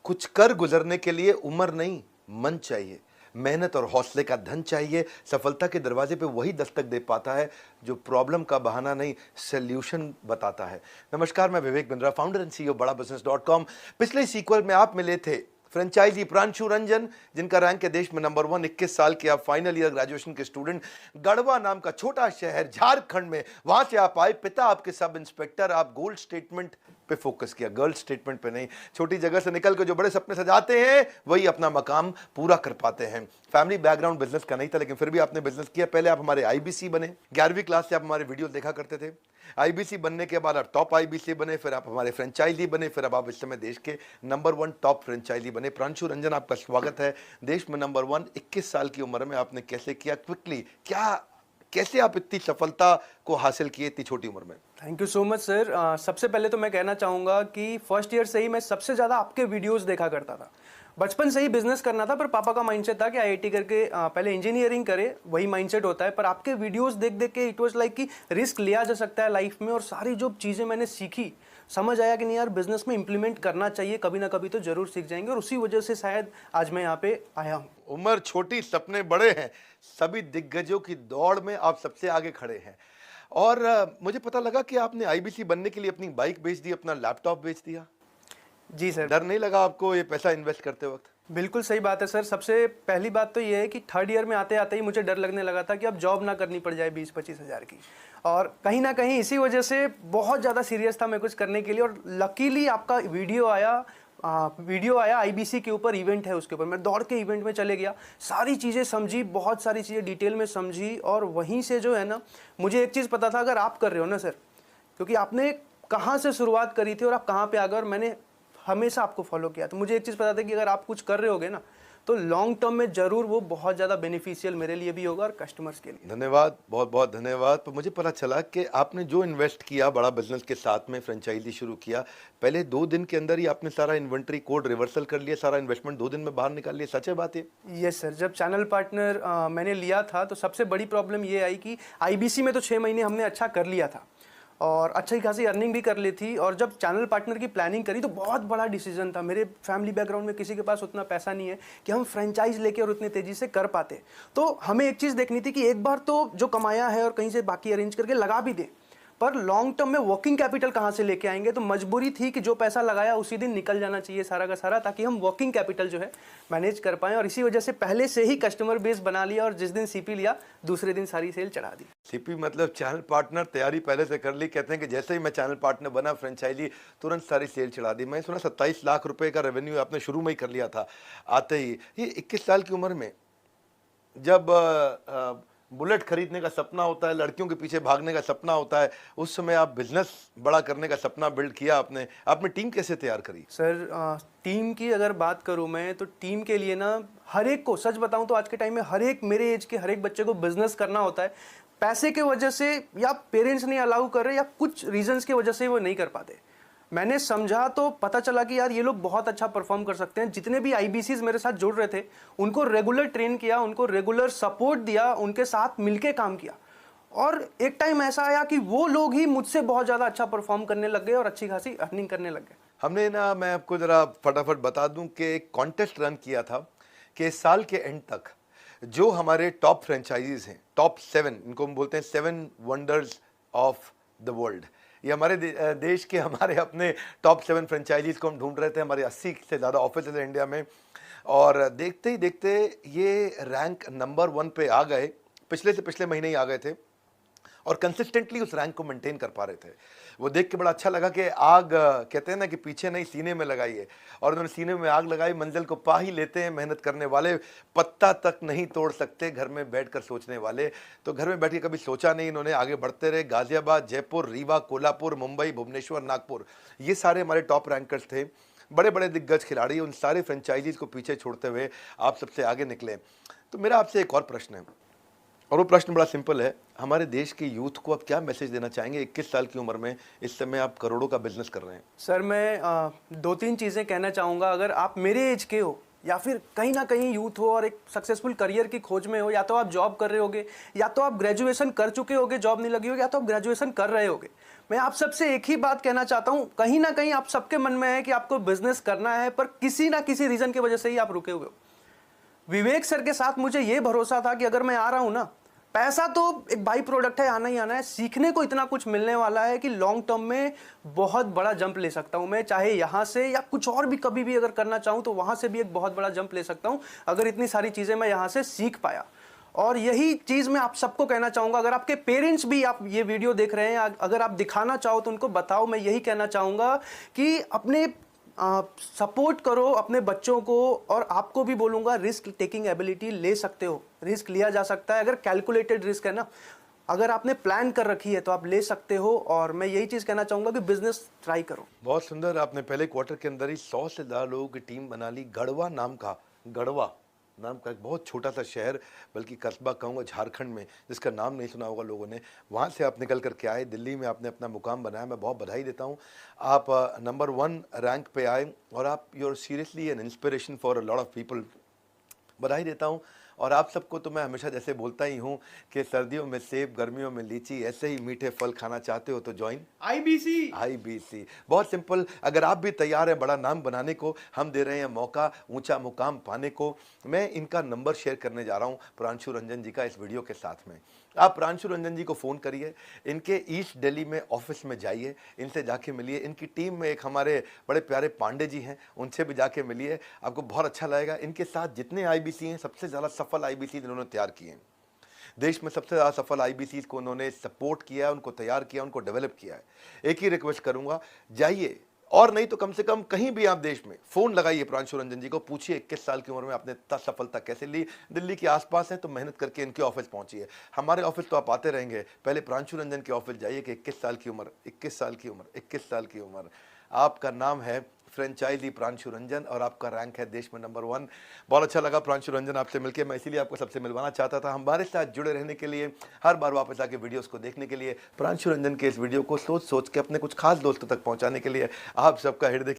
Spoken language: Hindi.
कुछ कर गुजरने के लिए उम्र नहीं, मन चाहिए। मेहनत और हौसले का धन चाहिए। सफलता के दरवाजे पे वही दस्तक दे पाता है जो प्रॉब्लम का बहाना नहीं, सॉल्यूशन बताता है। नमस्कार, मैं Vivek Bindra, founder and CEO बड़ा बिजनेस.com। पिछले सीक्वल में आप मिले थे फ्रेंचाइजी प्रांशु रंजन, जिनका रैंक है देश में नंबर 1। 21 साल के आप फाइनल ईयर ग्रेजुएशन के स्टूडेंट, गढ़वा नाम का छोटा शहर झारखंड में, वहां से आप आए। पिता आपके सब इंस्पेक्टर। आप गोल्ड स्टेटमेंट पे फोकस किया, गर्ल स्टेटमेंट पे नहीं। छोटी जगह से निकल के जो बड़े सपने सजाते हैं वही अपना मकाम पूरा कर पाते हैं। फैमिली बैकग्राउंड बिजनेस का नहीं था, लेकिन फिर भी आपने बिजनेस किया। पहले आप हमारे आईबीसी बने, 11वीं क्लास से आप हमारे वीडियो देखा करते थे। आईबीसी बनने के बाद आप टॉप आईबीसी बने, फिर आप हमारे फ्रेंचाइजी बने, फिर अब आप इस समय देश के नंबर 1 टॉप फ्रेंचाइजी बने। प्रांशु रंजन, आपका स्वागत है देश में नंबर 1। 21 साल की उम्र में आपने कैसे किया, क्विकली कैसे आप इतनी सफलता को हासिल किए इतनी छोटी उम्र में? Thank you so much sir. सबसे पहले तो मैं कहना चाहूँगा कि फर्स्ट ईयर से ही मैं सबसे ज़्यादा आपके वीडियोस देखा करता था। बचपन से ही बिजनेस करना था, पर पापा का माइंडसेट था कि आईआईटी करके पहले इंजीनियरिंग करे, वही माइंडसेट होता है। पर आपके वीडियोस देख देख के इट वाज लाइक कि रिस्क लिया जा सकता है लाइफ में, और सारी जो चीज़ें मैंने सीखी, समझ आया कि नहीं यार, बिजनेस में इंप्लीमेंट करना चाहिए, कभी ना कभी तो जरूर सीख जाएंगे। और उसी वजह से शायद आज मैं यहाँ पे आया हूँ। उम्र छोटी, सपने बड़े हैं। सभी दिग्गजों की दौड़ में आप सबसे आगे खड़े हैं। और मुझे पता लगा कि आपने आईबीसी बनने के लिए अपनी बाइक बेच दी, अपना लैपटॉप बेच दिया। जी सर। डर नहीं लगा आपको ये पैसा इन्वेस्ट करते वक्त? बिल्कुल सही बात है सर। सबसे पहली बात तो ये है कि थर्ड ईयर में आते आते ही मुझे डर लगने लगा था कि अब जॉब ना करनी पड़ जाए 20-25 हज़ार की। और कहीं ना कहीं इसी वजह से बहुत ज़्यादा सीरियस था मैं कुछ करने के लिए। और लकीली आपका वीडियो आया आईबीसी के ऊपर, इवेंट है उसके ऊपर। मैं दौड़ के इवेंट में चले गया, सारी चीज़ें समझी, बहुत सारी चीज़ें डिटेल में समझी। और वहीं से जो है ना, मुझे एक चीज़ पता था, अगर आप कर रहे हो ना सर, क्योंकि आपने कहाँ से शुरुआत करी थी और आप कहाँ पे आ गए, और मैंने हमेशा आपको फॉलो किया, तो मुझे एक चीज़ पता था कि अगर आप कुछ कर रहे होगे ना, तो लॉन्ग टर्म में जरूर वो बहुत ज़्यादा बेनिफिशियल मेरे लिए भी होगा और कस्टमर्स के लिए। धन्यवाद, बहुत बहुत धन्यवाद। पर मुझे पता चला कि आपने जो इन्वेस्ट किया बड़ा बिजनेस के साथ में, फ्रेंचाइजी शुरू किया, पहले 2 दिन के अंदर ही आपने सारा इन्वेंट्री कोड रिवर्सल कर लिया, सारा इन्वेस्टमेंट 2 दिन में बाहर निकाल लिया। सच है बात ये? Yes sir. जब चैनल पार्टनर मैंने लिया था, तो सबसे बड़ी प्रॉब्लम ये आई कि आईबीसी में तो 6 महीने हमने अच्छा कर लिया था और अच्छी खासी अर्निंग भी कर ली थी। और जब चैनल पार्टनर की प्लानिंग करी तो बहुत बड़ा डिसीजन था। मेरे फैमिली बैकग्राउंड में किसी के पास उतना पैसा नहीं है कि हम फ्रेंचाइज लेके और उतनी तेजी से कर पाते। तो हमें एक चीज़ देखनी थी कि एक बार तो जो कमाया है और कहीं से बाकी अरेंज करके लगा भी दें, पर लॉन्ग टर्म में वर्किंग कैपिटल कहाँ से लेके आएंगे। तो मजबूरी थी कि जो पैसा लगाया उसी दिन निकल जाना चाहिए सारा का सारा, ताकि हम वर्किंग कैपिटल जो है मैनेज कर पाएं। और इसी वजह से पहले से ही कस्टमर बेस बना लिया, और जिस दिन सीपी लिया दूसरे दिन सारी सेल चढ़ा दी। सीपी मतलब चैनल पार्टनर, तैयारी पहले से कर ली। कहते हैं कि जैसे ही मैं चैनल पार्टनर बना, फ्रेंचाइजी तुरंत सारी सेल चढ़ा दी। मैं सुना 27 लाख रुपए का रेवेन्यू आपने शुरू में ही कर लिया था आते ही। ये 21 साल की उम्र में जब बुलेट खरीदने का सपना होता है, लड़कियों के पीछे भागने का सपना होता है, उस समय आप बिजनेस बड़ा करने का सपना बिल्ड किया आपने टीम कैसे तैयार करी? सर, टीम की अगर बात करूं मैं, तो टीम के लिए ना, हर एक को सच बताऊं तो आज के टाइम में हर एक मेरे एज के हर एक बच्चे को बिजनेस करना होता है। पैसे के वजह से, या पेरेंट्स नहीं अलाउ कर रहे, या कुछ रीजंस की वजह से वो नहीं कर पाते। मैंने समझा तो पता चला कि यार ये लोग बहुत अच्छा परफॉर्म कर सकते हैं। जितने भी आईबीसीज मेरे साथ जुड़ रहे थे, उनको रेगुलर ट्रेन किया, उनको रेगुलर सपोर्ट दिया, उनके साथ मिलके काम किया। और एक टाइम ऐसा आया कि वो लोग ही मुझसे बहुत ज़्यादा अच्छा परफॉर्म करने लग गए और अच्छी खासी अर्निंग करने लग गए। हमने ना, मैं आपको ज़रा फटाफट बता दूं कि एक कॉन्टेस्ट रन किया था कि इस साल के एंड तक जो हमारे टॉप फ्रेंचाइजीज हैं, टॉप 7, इनको हम बोलते हैं 7 वंडर्स ऑफ द वर्ल्ड। ये हमारे देश के हमारे अपने टॉप 7 फ्रेंचाइजीज को हम ढूंढ रहे थे। हमारे 80 से ज़्यादा ऑफिस है इंडिया में, और देखते ही देखते ये रैंक नंबर 1 पे आ गए। पिछले से पिछले महीने ही आ गए थे और कंसिस्टेंटली उस रैंक को मेंटेन कर पा रहे थे। वो देख के बड़ा अच्छा लगा कि आग, कहते हैं ना कि पीछे नहीं सीने में लगाइए, और उन्होंने सीने में आग लगाई। मंजिल को पा ही लेते हैं मेहनत करने वाले, पत्ता तक नहीं तोड़ सकते घर में बैठकर सोचने वाले। तो घर में बैठ के कभी सोचा नहीं, इन्होंने आगे बढ़ते रहे। गाजियाबाद, जयपुर, रीवा, कोल्हापुर, मुंबई, भुवनेश्वर, नागपुर, ये सारे हमारे टॉप रैंकर्स थे। बड़े बड़े दिग्गज खिलाड़ी, उन सारे फ्रेंचाइजीज को पीछे छोड़ते हुए आप सबसे आगे निकले। तो मेरा आपसे एक और प्रश्न है, और वो प्रश्न बड़ा सिंपल है। हमारे देश के यूथ को आप क्या मैसेज देना चाहेंगे? 21 साल की उम्र में इस समय आप करोड़ों का बिजनेस कर रहे हैं। सर, मैं 2-3 चीज़ें कहना चाहूँगा। अगर आप मेरे एज के हो या फिर कहीं ना कहीं यूथ हो और एक सक्सेसफुल करियर की खोज में हो, या तो आप जॉब कर रहे होगे, या तो आप ग्रेजुएशन कर चुके होगे, जॉब नहीं लगी होगी, या तो आप ग्रेजुएशन कर रहे होगे, मैं आप सबसे एक ही बात कहना चाहता हूं, कहीं ना कहीं आप सबके मन में है कि आपको बिजनेस करना है, पर किसी ना किसी रीजन की वजह से ही आप रुके हुए हो। विवेक सर के साथ मुझे यह भरोसा था कि अगर मैं आ रहा हूं ना, पैसा तो एक बाई प्रोडक्ट है, आना ही आना है, सीखने को इतना कुछ मिलने वाला है कि लॉन्ग टर्म में बहुत बड़ा जंप ले सकता हूं मैं, चाहे यहां से या कुछ और भी कभी भी अगर करना चाहूं तो वहां से भी एक बहुत बड़ा जंप ले सकता हूं, अगर इतनी सारी चीजें मैं यहां से सीख पाया। और यही चीज मैं आप सबको कहना चाहूंगा, अगर आपके पेरेंट्स भी आप ये वीडियो देख रहे हैं, अगर आप दिखाना चाहो तो उनको बताओ, मैं यही कहना चाहूंगा कि अपने सपोर्ट करो अपने बच्चों को, और आपको भी बोलूंगा रिस्क टेकिंग एबिलिटी ले सकते हो, रिस्क लिया जा सकता है, अगर कैलकुलेटेड रिस्क है ना, अगर आपने प्लान कर रखी है तो आप ले सकते हो। और मैं यही चीज़ कहना चाहूँगा कि बिजनेस ट्राई करो। बहुत सुंदर, आपने पहले क्वार्टर के अंदर ही 100 से ज़्यादा लोगों की टीम बना ली। गढ़वा नाम का एक बहुत छोटा सा शहर, बल्कि कस्बा कहूँगा झारखंड में, जिसका नाम नहीं सुना होगा लोगों ने, वहाँ से आप निकल करके आए, दिल्ली में आपने अपना मुकाम बनाया। मैं बहुत बधाई देता हूँ, आप नंबर 1 रैंक पे आए और आप you are seriously an inspiration for a lot of people. बधाई देता हूँ। और आप सबको तो मैं हमेशा जैसे बोलता ही हूँ कि सर्दियों में सेब, गर्मियों में लीची, ऐसे ही मीठे फल खाना चाहते हो तो ज्वाइन आईबीसी। बहुत सिंपल। अगर आप भी तैयार हैं बड़ा नाम बनाने को, हम दे रहे हैं मौका ऊंचा मुकाम पाने को। मैं इनका नंबर शेयर करने जा रहा हूँ प्रांशु रंजन जी का इस वीडियो के साथ में। आप प्रांशु रंजन जी को फ़ोन करिए, इनके ईस्ट दिल्ली में ऑफिस में जाइए, इनसे जाके मिलिए। इनकी टीम में एक हमारे बड़े प्यारे पांडे जी हैं, उनसे भी जाके मिलिए, आपको बहुत अच्छा लगेगा। इनके साथ जितने आईबीसी हैं, सबसे ज़्यादा सफल आईबीसी इन्होंने तैयार किए हैं। देश में सबसे ज़्यादा सफल आईबीसी को उन्होंने सपोर्ट किया, उनको तैयार किया, उनको डेवलप किया है। एक ही रिक्वेस्ट करूँगा, जाइए, और नहीं तो कम से कम कहीं भी आप देश में फ़ोन लगाइए प्रांशु रंजन जी को, पूछिए 21 साल की उम्र में आपने इतना सफलता कैसे ली। दिल्ली के आसपास है तो मेहनत करके इनके ऑफिस पहुंचिए। हमारे ऑफिस तो आप आते रहेंगे, पहले प्रांशु रंजन के ऑफिस जाइए कि 21 साल की उम्र, 21 साल की उम्र, 21 साल की उम्र। आपका नाम है फ्रेंचाइजी प्रांशु रंजन और आपका रैंक है देश में नंबर 1। बहुत अच्छा लगा प्रांशु रंजन आपसे मिलकर, मैं इसीलिए आपको सबसे मिलवाना चाहता था। हमारे साथ जुड़े रहने के लिए, हर बार वापस आके वीडियोस को देखने के लिए, प्रांशु रंजन के इस वीडियो को सोच सोच के अपने कुछ खास दोस्तों तक पहुंचाने के लिए आप सबका हृदय